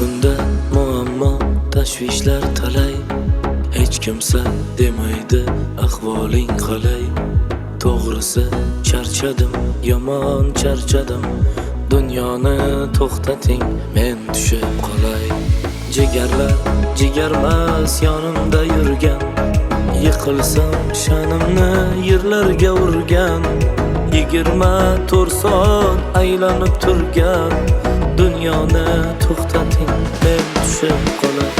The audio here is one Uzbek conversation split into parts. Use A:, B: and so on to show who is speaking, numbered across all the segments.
A: kunda muammo tashvishlar talay, hech kimsa demaydi ahvoling qalay. To'g'risi charchadim, yomon charchadim, dunyoni to'xtating, men tushib qolay. Jigarlar jigarmas yonimda yurgan, yiqilsam sha'nimni yerlarga urgan. 24 soat aylanib turgan, dunyoni to'xtating, men tushib qolay.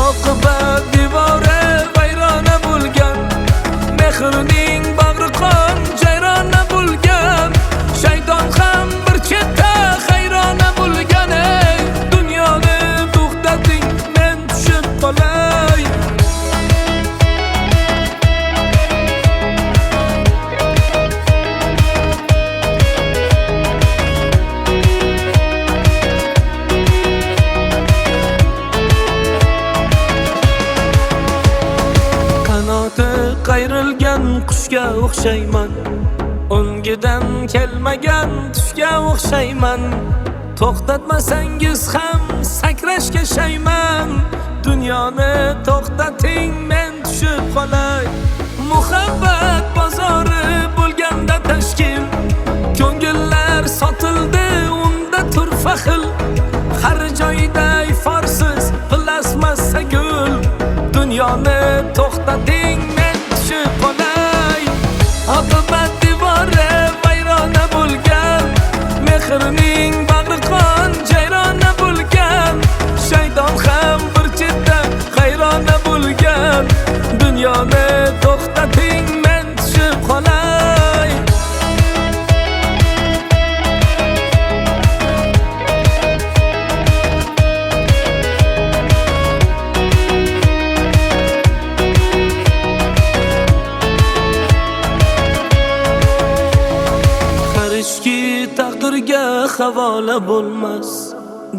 A: Oqibat devori vayrona bo'lgan, mehrning bag'ri qon jayrona bo'lgan. Shayton ham bir chetda hayrona bo'lgan. Ey dunyoni to'xtating, men tushib qolay. Qayrilgan qushga o'xshayman, o'ngidan kelmagan tushga o'xshayman. To'xtatmasangiz ham sakrashga shayman, dunyoni to'xtating, men tushib qolay. Muhabbat bozori bo'lganda tashkil, ko'ngillar sotildi unda turfa xil. Har joyda iforsiz plasmassa gul, dunyoni to'xtating, men tushib qolay. Oqibat devori vayrona bo'lgan, mehrning bag'ri qon jayrona bo'lgan. Shayton ham bir chetda hayrona bo'lgan, dunyoni to'xtating, men tushib qolay. Qarishki taqdirga havola bo'lmas,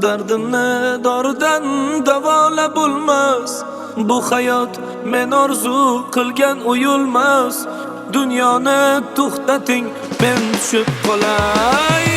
A: dardimni doridan davola bo'lmas. Bu hayot men orzu qilgan o'yilmas, dunyoni to'xtating, men tushib qolay.